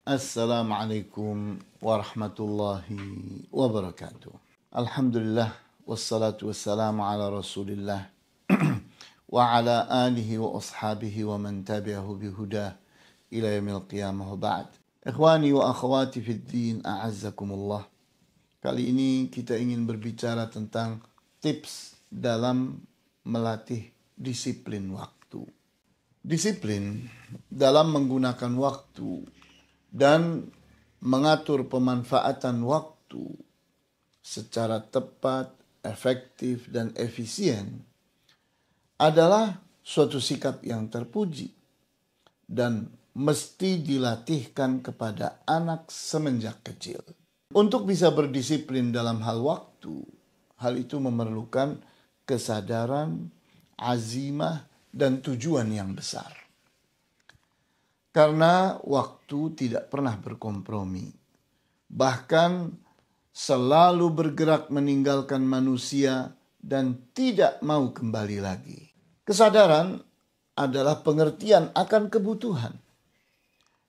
Assalamualaikum warahmatullahi wabarakatuh. Alhamdulillah wassalatu wassalamu ala Rasulillah wa ala alihi wa ashabihi wa man tabi'ahu bihudah ila yaumil qiyamah wa ba'd. Ikhwani wa akhwati fid din, a'azzakumullah. Kali ini kita ingin berbicara tentang tips dalam melatih disiplin waktu. Disiplin dalam menggunakan waktu dan mengatur pemanfaatan waktu secara tepat, efektif, dan efisien adalah suatu sikap yang terpuji dan mesti dilatihkan kepada anak semenjak kecil. Untuk bisa berdisiplin dalam hal waktu, hal itu memerlukan kesadaran, azimah, dan tujuan yang besar. Karena waktu tidak pernah berkompromi. Bahkan selalu bergerak meninggalkan manusia dan tidak mau kembali lagi. Kesadaran adalah pengertian akan kebutuhan.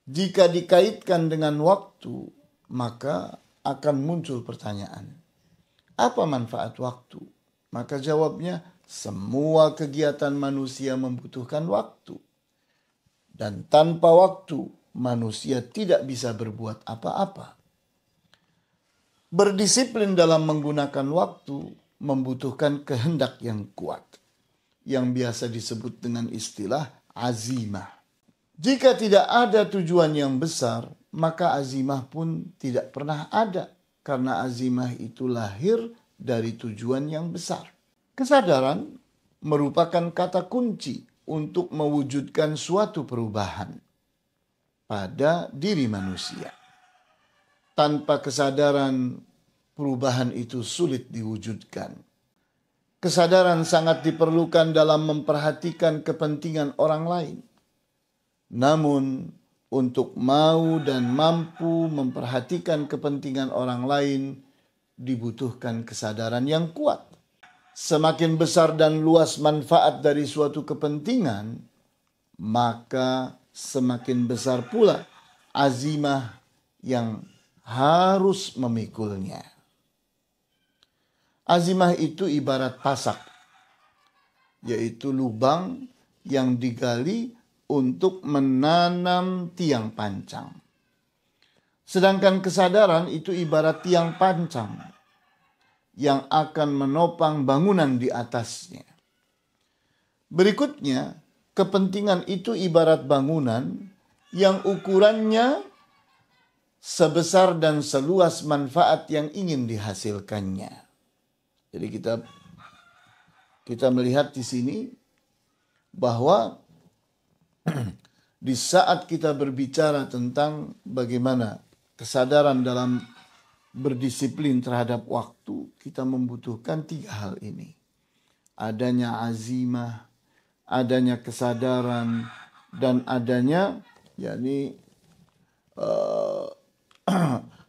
Jika dikaitkan dengan waktu, maka akan muncul pertanyaan. Apa manfaat waktu? Maka jawabnya, semua kegiatan manusia membutuhkan waktu. Dan tanpa waktu, manusia tidak bisa berbuat apa-apa. Berdisiplin dalam menggunakan waktu membutuhkan kehendak yang kuat, yang biasa disebut dengan istilah azimah. Jika tidak ada tujuan yang besar, maka azimah pun tidak pernah ada, karena azimah itu lahir dari tujuan yang besar. Kesadaran merupakan kata kunci untuk mewujudkan suatu perubahan pada diri manusia. Tanpa kesadaran, perubahan itu sulit diwujudkan. Kesadaran sangat diperlukan dalam memperhatikan kepentingan orang lain. Namun, untuk mau dan mampu memperhatikan kepentingan orang lain, dibutuhkan kesadaran yang kuat. Semakin besar dan luas manfaat dari suatu kepentingan, maka semakin besar pula azimah yang harus memikulnya. Azimah itu ibarat pasak, yaitu lubang yang digali untuk menanam tiang pancang. Sedangkan kesadaran itu ibarat tiang pancang yang akan menopang bangunan di atasnya. Berikutnya, kepentingan itu ibarat bangunan yang ukurannya sebesar dan seluas manfaat yang ingin dihasilkannya. Jadi kita melihat di sini bahwa di saat kita berbicara tentang bagaimana kesadaran dalam berdisiplin terhadap waktu, kita membutuhkan 3 hal ini. Adanya azimah, adanya kesadaran, dan adanya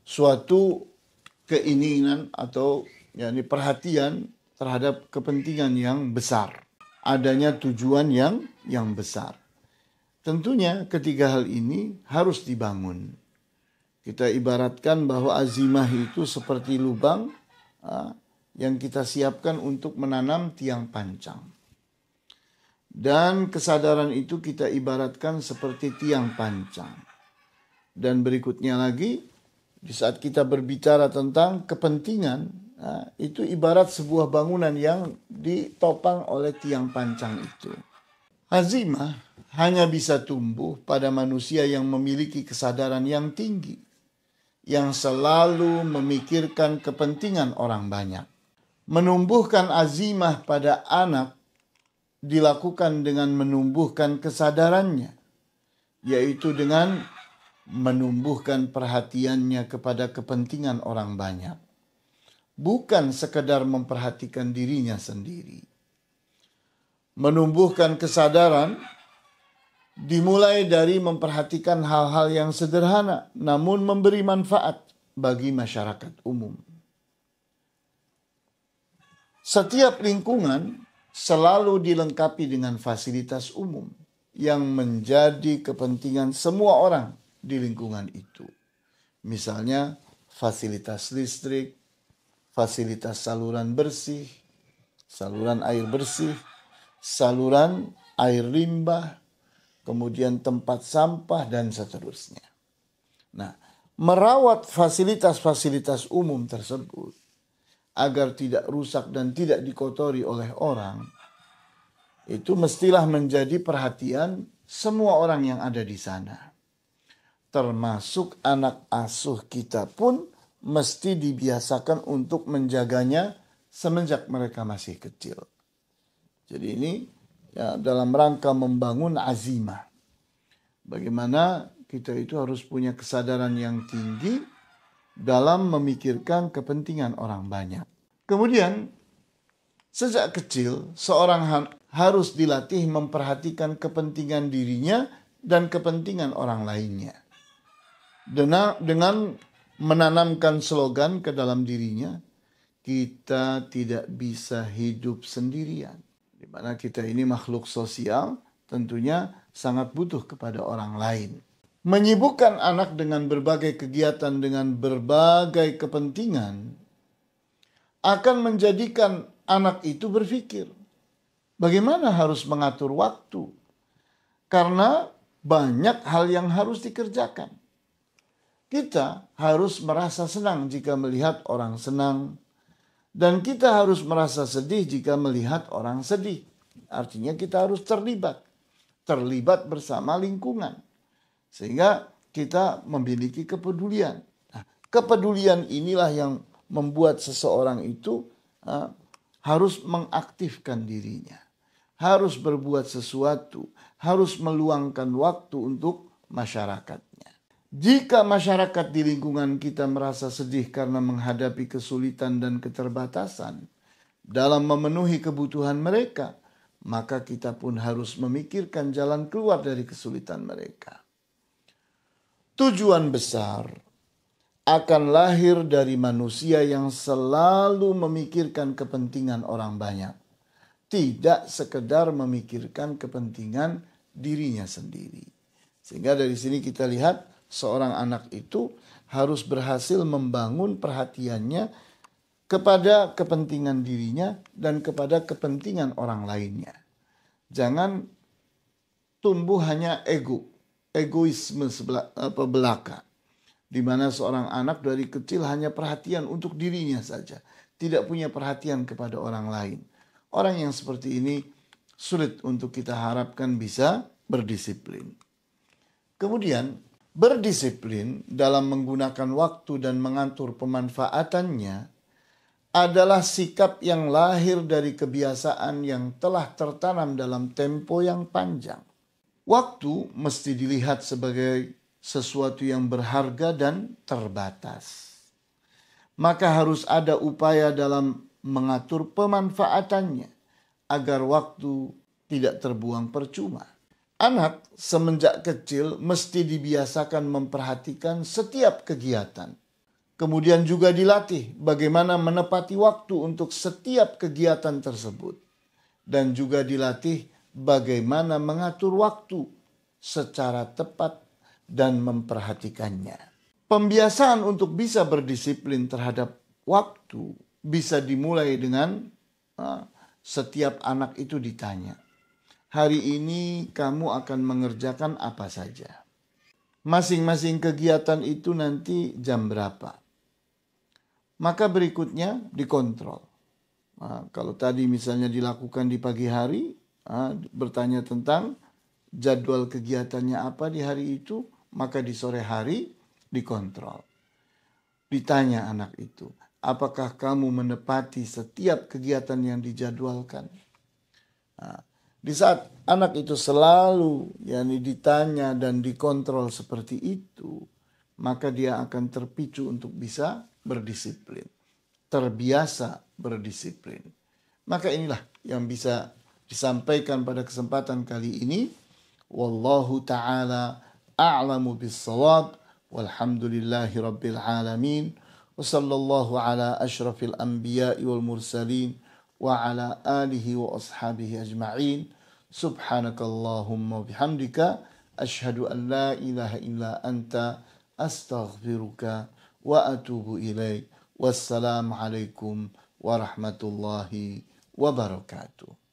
suatu keinginan atau perhatian terhadap kepentingan yang besar. Adanya tujuan yang besar. Tentunya ketiga hal ini harus dibangun. Kita ibaratkan bahwa azimah itu seperti lubang yang kita siapkan untuk menanam tiang pancang. Dan kesadaran itu kita ibaratkan seperti tiang pancang. Dan berikutnya lagi, di saat kita berbicara tentang kepentingan, itu ibarat sebuah bangunan yang ditopang oleh tiang pancang itu. Azimah hanya bisa tumbuh pada manusia yang memiliki kesadaran yang tinggi, yang selalu memikirkan kepentingan orang banyak. Menumbuhkan azimah pada anak dilakukan dengan menumbuhkan kesadarannya, yaitu dengan menumbuhkan perhatiannya kepada kepentingan orang banyak. Bukan sekedar memperhatikan dirinya sendiri. Menumbuhkan kesadaran dimulai dari memperhatikan hal-hal yang sederhana, namun memberi manfaat bagi masyarakat umum. Setiap lingkungan selalu dilengkapi dengan fasilitas umum yang menjadi kepentingan semua orang di lingkungan itu. Misalnya fasilitas listrik, fasilitas saluran bersih, saluran air bersih, saluran air limbah, kemudian tempat sampah, dan seterusnya. Nah, merawat fasilitas-fasilitas umum tersebut agar tidak rusak dan tidak dikotori oleh orang, itu mestilah menjadi perhatian semua orang yang ada di sana. Termasuk anak asuh kita pun mesti dibiasakan untuk menjaganya semenjak mereka masih kecil. Jadi ini ya, dalam rangka membangun azimah. Bagaimana kita itu harus punya kesadaran yang tinggi dalam memikirkan kepentingan orang banyak. Kemudian sejak kecil seorang harus dilatih memperhatikan kepentingan dirinya dan kepentingan orang lainnya. Dengan menanamkan slogan ke dalam dirinya, kita tidak bisa hidup sendirian. Di mana kita ini makhluk sosial, tentunya sangat butuh kepada orang lain. Menyibukkan anak dengan berbagai kegiatan, dengan berbagai kepentingan, akan menjadikan anak itu berpikir, bagaimana harus mengatur waktu? Karena banyak hal yang harus dikerjakan. Kita harus merasa senang jika melihat orang senang. Dan kita harus merasa sedih jika melihat orang sedih. Artinya kita harus terlibat. Terlibat bersama lingkungan. Sehingga kita memiliki kepedulian. Nah, kepedulian inilah yang membuat seseorang itu harus mengaktifkan dirinya. Harus berbuat sesuatu. Harus meluangkan waktu untuk masyarakatnya. Jika masyarakat di lingkungan kita merasa sedih karena menghadapi kesulitan dan keterbatasan dalam memenuhi kebutuhan mereka, maka kita pun harus memikirkan jalan keluar dari kesulitan mereka. Tujuan besar akan lahir dari manusia yang selalu memikirkan kepentingan orang banyak. Tidak sekedar memikirkan kepentingan dirinya sendiri. Sehingga dari sini kita lihat seorang anak itu harus berhasil membangun perhatiannya kepada kepentingan dirinya dan kepada kepentingan orang lainnya. Jangan tumbuh hanya egoisme belaka. Di mana seorang anak dari kecil hanya perhatian untuk dirinya saja. Tidak punya perhatian kepada orang lain. Orang yang seperti ini sulit untuk kita harapkan bisa berdisiplin. Kemudian berdisiplin dalam menggunakan waktu dan mengatur pemanfaatannya adalah sikap yang lahir dari kebiasaan yang telah tertanam dalam tempo yang panjang. Waktu mesti dilihat sebagai sesuatu yang berharga dan terbatas. Maka harus ada upaya dalam mengatur pemanfaatannya agar waktu tidak terbuang percuma. Anak semenjak kecil mesti dibiasakan memperhatikan setiap kegiatan. Kemudian juga dilatih bagaimana menepati waktu untuk setiap kegiatan tersebut. Dan juga dilatih bagaimana mengatur waktu secara tepat dan memperhatikannya. Pembiasaan untuk bisa berdisiplin terhadap waktu bisa dimulai dengan setiap anak itu ditanya, hari ini kamu akan mengerjakan apa saja? Masing-masing kegiatan itu nanti jam berapa? Maka berikutnya dikontrol. Nah, kalau tadi misalnya dilakukan di pagi hari, bertanya tentang jadwal kegiatannya apa di hari itu, maka di sore hari dikontrol. Ditanya anak itu, apakah kamu menepati setiap kegiatan yang dijadwalkan? Nah, di saat anak itu selalu ditanya dan dikontrol seperti itu, maka dia akan terpicu untuk bisa berdisiplin. Terbiasa berdisiplin. Maka inilah yang bisa disampaikan pada kesempatan kali ini. Wallahu ta'ala a'lamu bis-shawab. Walhamdulillahi rabbil alamin. Wa sallallahu ala ashrafil anbiya'i wal mursalin. Wa ala alihi wa ashabihi ajma'in. Subhanakallahumma bihamdika Asyhadu an la ilaha illa anta astaghfiruka wa atubu ilaik. Wassalamualaikum warahmatullahi wabarakatuh.